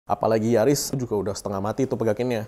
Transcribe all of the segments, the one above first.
Apalagi Yaris juga udah setengah mati tuh pegakinnya.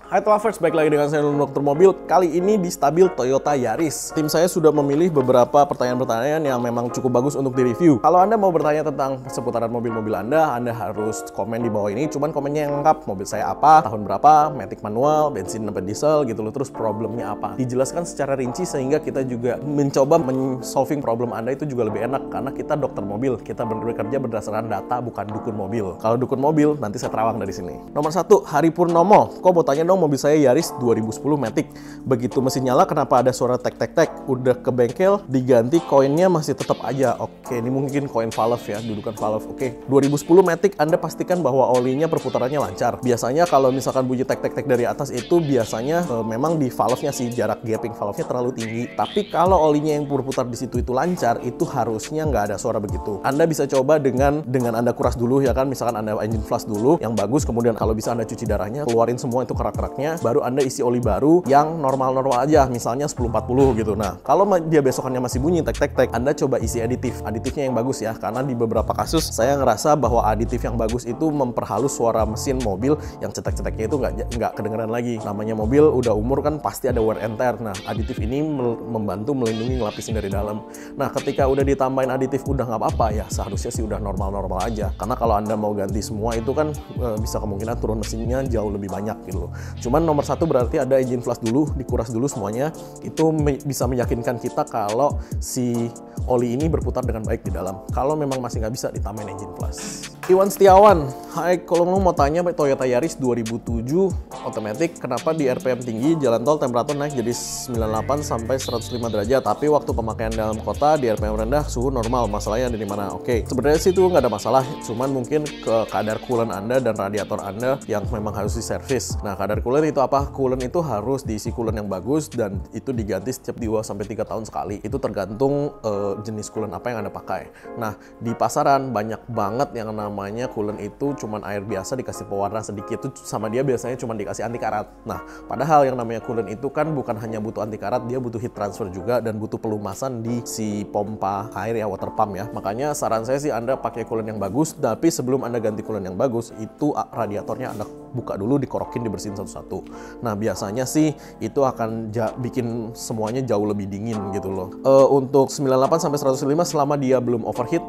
Hai Lovers, baik lagi dengan saya Dokter Mobil. Kali ini di Stabil Toyota Yaris. Tim saya sudah memilih beberapa pertanyaan-pertanyaan yang memang cukup bagus untuk direview. Kalau Anda mau bertanya tentang seputaran mobil-mobil Anda harus komen di bawah ini. Cuman komennya yang lengkap, mobil saya apa, tahun berapa, matic manual, bensin apa diesel gitu loh, terus problemnya apa. Dijelaskan secara rinci sehingga kita juga mencoba solving problem Anda itu juga lebih enak. Karena kita dokter mobil, kita bekerja berdasarkan data, bukan dukun mobil. Kalau dukun mobil, nanti saya terawang dari sini. Nomor 1, Hari Purnomo. Kok mau tanya dong, mobil saya Yaris 2010 Matic. Begitu mesin nyala, kenapa ada suara tek-tek-tek? Udah ke bengkel, diganti, koinnya masih tetap aja. Oke, ini mungkin koin valve ya, dudukan valve. Oke, 2010 Matic, Anda pastikan bahwa olinya perputarannya lancar. Biasanya kalau misalkan bunyi tek-tek-tek dari atas itu biasanya memang di valve-nya sih, jarak gapping valve-nya terlalu tinggi. Tapi kalau olinya yang berputar di situ itu lancar, itu harusnya nggak ada suara begitu. Anda bisa coba dengan Anda kuras dulu ya kan, misalkan Anda engine flush dulu yang bagus, kemudian kalau bisa Anda cuci darahnya, keluarin semua itu kerak-keraknya, baru Anda isi oli baru yang normal-normal aja, misalnya 1040 gitu. Nah, kalau dia besokannya masih bunyi tek-tek-tek, Anda coba isi aditifnya yang bagus ya, karena di beberapa kasus saya ngerasa bahwa aditif yang bagus itu memperhalus suara mesin mobil yang cetek-ceteknya itu nggak kedengeran lagi. Namanya mobil udah umur kan pasti ada wear and tear. Nah, aditif ini membantu melindungi, ngelapisin dari dalam. Nah, ketika udah ditambahin aditif udah nggak apa-apa ya, seharusnya sih udah normal-normal aja. Karena kalau Anda mau ganti semua itu kan bisa kemungkinan turun mesinnya jauh lebih banyak gitu loh. Cuman nomor 1 berarti ada engine flush dulu, dikuras dulu semuanya. Itu bisa meyakinkan kita kalau si oli ini berputar dengan baik di dalam. Kalau memang masih nggak bisa, ditambahin engine flush. Iwan Setiawan, hai, kalau mau tanya Toyota Yaris 2007 otomatis, kenapa di RPM tinggi, jalan tol temperatur naik jadi 98 sampai 105 derajat, tapi waktu pemakaian dalam kota di RPM rendah suhu normal, masalahnya ada di mana? Oke, sebenarnya sih itu nggak ada masalah, cuman mungkin ke kadar coolant Anda dan radiator Anda yang memang harus diservis. Nah, kadar coolant itu apa? Coolant itu harus diisi coolant yang bagus dan itu diganti setiap 2 sampai 3 tahun sekali. Itu tergantung jenis coolant apa yang Anda pakai. Nah, di pasaran banyak banget yang namanya coolant itu cuman air biasa dikasih pewarna sedikit, itu sama dia biasanya cuma dikasih anti karat. Nah, padahal yang namanya coolant itu kan bukan hanya butuh anti karat, dia butuh heat transfer juga dan butuh pelumasan di si pompa air ya, water pump ya. Makanya saran saya sih Anda pakai coolant yang bagus, tapi sebelum Anda ganti coolant yang bagus, itu radiatornya Anda buka dulu, dikorokin, dibersihin satu-satu. Nah, biasanya sih itu akan bikin semuanya jauh lebih dingin gitu loh. Untuk 98 sampai 105 selama dia belum overheat,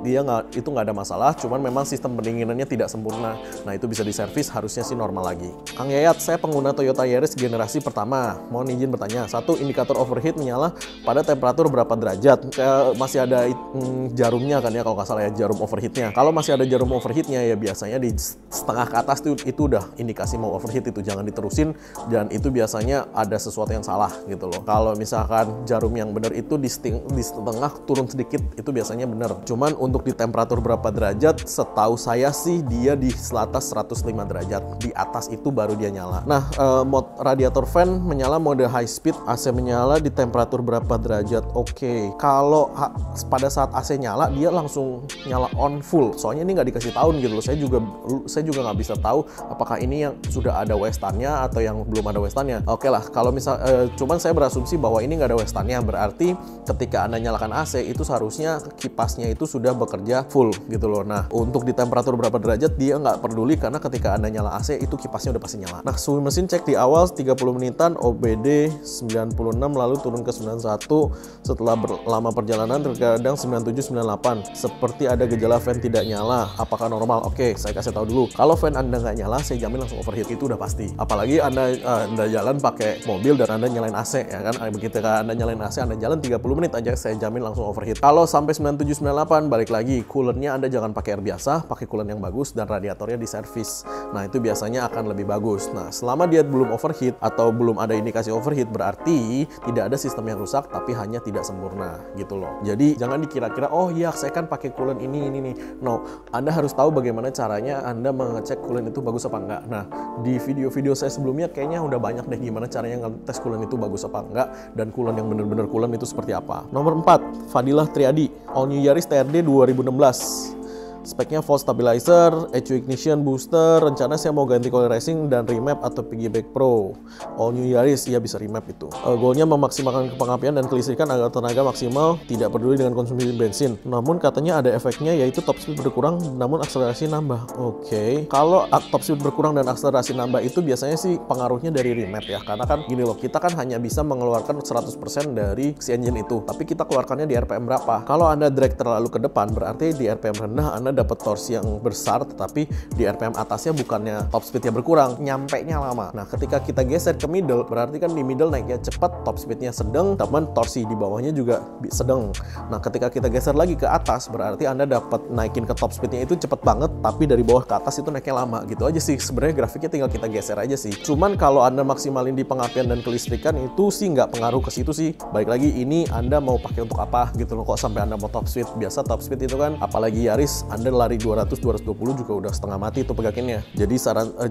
itu nggak ada masalah, cuman memang sistem pendinginannya tidak sempurna. Nah, itu bisa diservis, harusnya sih normal lagi. Kang Yayat, saya pengguna Toyota Yaris generasi pertama. Mohon izin bertanya, 1, indikator overheat menyala pada temperatur berapa derajat? Masih ada jarumnya kan ya, kalau nggak salah ya, jarum overheatnya. Kalau masih ada jarum overheatnya ya biasanya di setengah ke atas itu udah indikasi mau overheat, itu jangan diterusin, dan itu biasanya ada sesuatu yang salah gitu loh. Kalau misalkan jarum yang benar itu di setengah turun sedikit, itu biasanya benar. Cuman untuk di temperatur berapa derajat, setahu saya sih dia di atas 105 derajat. Di atas itu baru dia nyala. Nah, radiator fan menyala mode high speed, AC menyala di temperatur berapa derajat? Oke, kalau pada saat AC nyala dia langsung nyala on full. Soalnya ini nggak dikasih tahun gitu loh. Saya juga nggak bisa tahu apakah ini yang sudah ada Western-nya atau yang belum ada Western-nya. Oke lah, kalau cuman saya berasumsi bahwa ini nggak ada Western-nya, berarti ketika Anda nyalakan AC itu seharusnya kipasnya itu sudah bekerja full gitu loh. Nah, untuk di temperatur berapa derajat dia nggak peduli, karena ketika Anda nyala AC itu kipasnya udah pasti nyala. Nah, suhu mesin cek di awal 30 menitan, OBD 96, lalu turun ke 91, setelah lama perjalanan terkadang 97, 98. Seperti ada gejala fan tidak nyala. Apakah normal? Oke, saya kasih tahu dulu. Kalau fan Anda nggak nyala, saya jamin langsung overheat, itu udah pasti. Apalagi Anda jalan pakai mobil dan Anda nyalain AC ya kan. Begitu Anda nyalain AC, Anda jalan 30 menit aja, saya jamin langsung overheat. Kalau sampai 97, 98, balik lagi, coolernya Anda jangan pakai air biasa, pakai coolant yang bagus dan radiatornya diservis. Nah, itu biasanya akan lebih bagus. Nah, selama dia belum overheat atau belum ada indikasi overheat, berarti tidak ada sistem yang rusak, tapi hanya tidak sempurna gitu loh. Jadi jangan dikira-kira, oh iya saya kan pakai coolant ini. No, Anda harus tahu bagaimana caranya Anda mengecek coolant itu bagus apa enggak. Nah, di video-video saya sebelumnya kayaknya udah banyak deh gimana caranya ngetes coolant itu bagus apa enggak, dan coolant yang bener-bener coolant itu seperti apa. Nomor 4, Fadilah Triadi, All New Yaris TRD 2016. Speknya volt stabilizer, ECU ignition booster. Rencana saya mau ganti coil racing dan remap atau piggyback pro. All new Yaris, iya bisa remap itu. Goalnya memaksimalkan pengapaian dan kelistrikan agar tenaga maksimal, tidak peduli dengan konsumsi bensin. Namun katanya ada efeknya, yaitu top speed berkurang namun akselerasi nambah. Oke. Kalau top speed berkurang dan akselerasi nambah itu biasanya sih pengaruhnya dari remap ya. Karena kan gini loh, kita kan hanya bisa mengeluarkan 100% dari si engine itu, tapi kita keluarkannya di RPM berapa. Kalau Anda drag terlalu ke depan, berarti di RPM rendah Anda dapat torsi yang besar, tetapi di RPM atasnya bukannya top speednya berkurang, nyampenya lama. Nah, ketika kita geser ke middle, berarti kan di middle naiknya cepat, top speednya sedang, teman torsi di bawahnya juga sedang. Nah, ketika kita geser lagi ke atas, berarti Anda dapat naikin ke top speednya itu cepat banget, tapi dari bawah ke atas itu naiknya lama. Gitu aja sih. Sebenarnya grafiknya tinggal kita geser aja sih. Cuman kalau Anda maksimalin di pengapaian dan kelistrikan itu sih nggak pengaruh ke situ sih. Baik lagi, ini Anda mau pakai untuk apa gitu loh, kok sampai Anda mau top speed. Biasa top speed itu kan, apalagi Yaris, Anda lari 200-220 juga udah setengah mati tuh pegakinnya. Jadi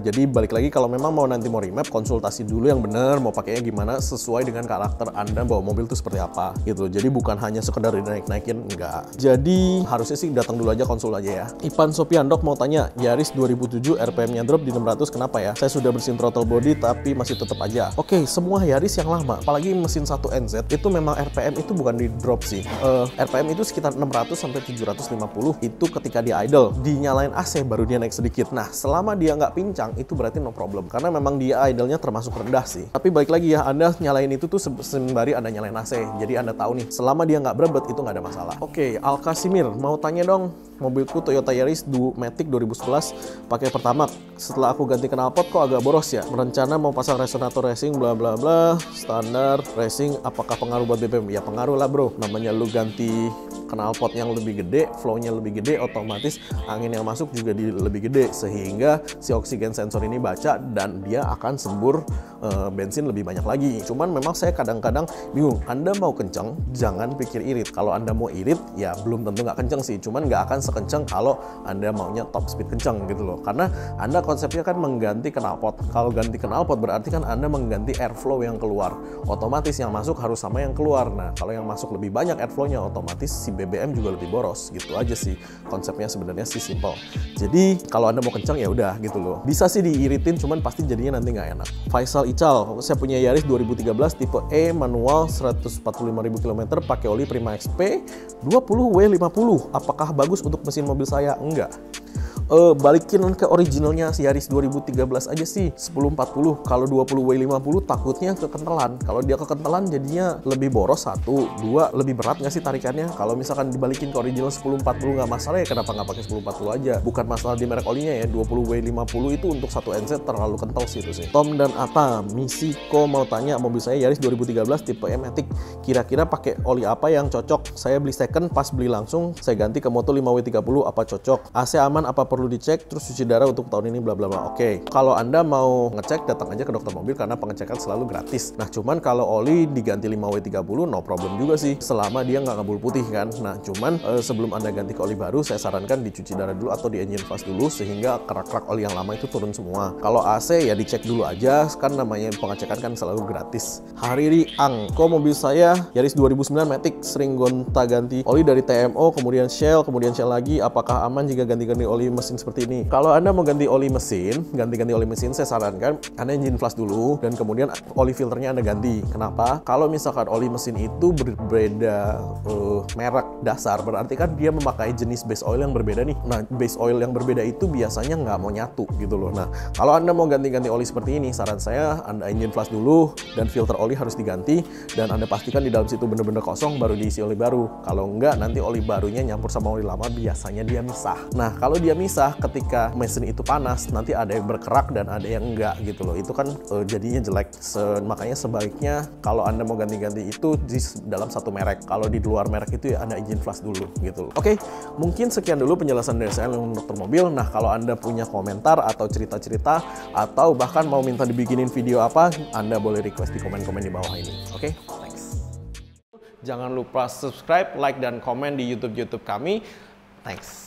jadi balik lagi, kalau memang mau nanti mau remap, konsultasi dulu yang bener mau pakainya gimana sesuai dengan karakter Anda bawa mobil tuh seperti apa gitu. Jadi bukan hanya sekedar dinaik-naikin, enggak. Jadi harusnya sih datang dulu aja, konsul aja ya. Ipan Sopiandok mau tanya, Yaris 2007 RPM-nya drop di 600 kenapa ya? Saya sudah bersihin throttle body tapi masih tetap aja. Oke, semua Yaris yang lama, apalagi mesin 1NZ itu memang RPM itu bukan di drop sih. RPM itu sekitar 600 sampai 750 itu ketika dia idle. Dinyalain AC baru dia naik sedikit. Nah, selama dia nggak pincang itu berarti no problem, karena memang dia idle-nya termasuk rendah sih. Tapi balik lagi ya, Anda nyalain itu tuh sembari Anda nyalain AC. Jadi Anda tahu nih, selama dia nggak berebet itu nggak ada masalah. Oke, Al Kasimir mau tanya dong, mobilku Toyota Yaris Matic 2011 pakai Pertamax. Setelah aku ganti knalpot kok agak boros ya. Berencana mau pasang resonator racing bla bla bla, standar racing, apakah pengaruh buat BBM? Ya pengaruh lah bro. Namanya lu ganti knalpot yang lebih gede, flow-nya lebih gede, otomatis angin yang masuk juga lebih gede, sehingga si oksigen sensor ini baca dan dia akan sembur bensin lebih banyak lagi. Cuman memang saya kadang-kadang bingung, Anda mau kenceng jangan pikir irit. Kalau Anda mau irit ya belum tentu nggak kenceng sih, cuman nggak akan sekenceng kalau Anda maunya top speed kenceng gitu loh. Karena Anda konsepnya kan mengganti knalpot. Kalau ganti knalpot berarti kan Anda mengganti airflow yang keluar, otomatis yang masuk harus sama yang keluar. Nah, kalau yang masuk lebih banyak airflow-nya, otomatis si BBM juga lebih boros. Gitu aja sih konsepnya, sebenarnya sih simple. Jadi kalau Anda mau kencang ya udah gitu loh. Bisa sih diiritin, cuman pasti jadinya nanti nggak enak. Faisal Ical, saya punya Yaris 2013 tipe E manual 145.000 km pakai oli Prima XP 20W50. Apakah bagus untuk mesin mobil saya? Enggak. Balikin ke originalnya si Yaris 2013 aja sih 1040. Kalau 20W50 takutnya kekentelan. Kalau dia kekentelan jadinya lebih boros, 1, 2 lebih berat nggak sih tarikannya. Kalau misalkan dibalikin ke original 1040 nggak masalah ya, kenapa nggak pakai 1040 aja? Bukan masalah di merek olinya ya. 20W50 itu untuk 1NZ terlalu kental sih itu sih. Tom dan Ata Misiko mau tanya, mobil saya Yaris 2013 tipe E Matic, kira-kira pakai oli apa yang cocok? Saya beli second, pas beli langsung saya ganti ke Moto 5W30, apa cocok? AC aman apa perlu dicek, terus cuci darah untuk tahun ini bla bla bla. Oke, kalau Anda mau ngecek datang aja ke dokter mobil karena pengecekan selalu gratis. Nah, cuman kalau oli diganti 5W30 no problem juga sih, selama dia nggak ngabul putih kan. Nah, cuman sebelum Anda ganti ke oli baru saya sarankan dicuci darah dulu atau di engine flush dulu sehingga kerak-kerak oli yang lama itu turun semua. Kalau AC ya dicek dulu aja, kan namanya pengecekan kan selalu gratis. Hariri Ang, kok mobil saya Yaris 2009 Matic sering gonta-ganti oli dari TMO, kemudian Shell lagi, apakah aman jika ganti-ganti oli mesin seperti ini? Kalau Anda mau ganti oli mesin, ganti-ganti oli mesin, saya sarankan Anda engine flush dulu dan kemudian oli filternya Anda ganti. Kenapa? Kalau misalkan oli mesin itu berbeda merek dasar, berarti kan dia memakai jenis base oil yang berbeda nih. Nah, base oil yang berbeda itu biasanya nggak mau nyatu gitu loh. Nah, kalau Anda mau ganti-ganti oli seperti ini, saran saya Anda engine flush dulu dan filter oli harus diganti, dan Anda pastikan di dalam situ bener-bener kosong baru diisi oli baru. Kalau enggak, nanti oli barunya nyampur sama oli lama, biasanya dia misah. Nah, kalau dia misah ketika mesin itu panas, nanti ada yang berkerak dan ada yang enggak gitu loh. Itu kan jadinya jelek. Makanya sebaiknya kalau Anda mau ganti-ganti itu di dalam satu merek. Kalau di luar merek itu ya Anda engine flush dulu gitu loh. Oke, mungkin sekian dulu penjelasan dari saya untuk dokter mobil. Nah, kalau Anda punya komentar atau cerita-cerita atau bahkan mau minta dibikinin video apa, Anda boleh request di komen-komen di bawah ini. Oke, thanks. Jangan lupa subscribe, like, dan komen di YouTube kami. Thanks.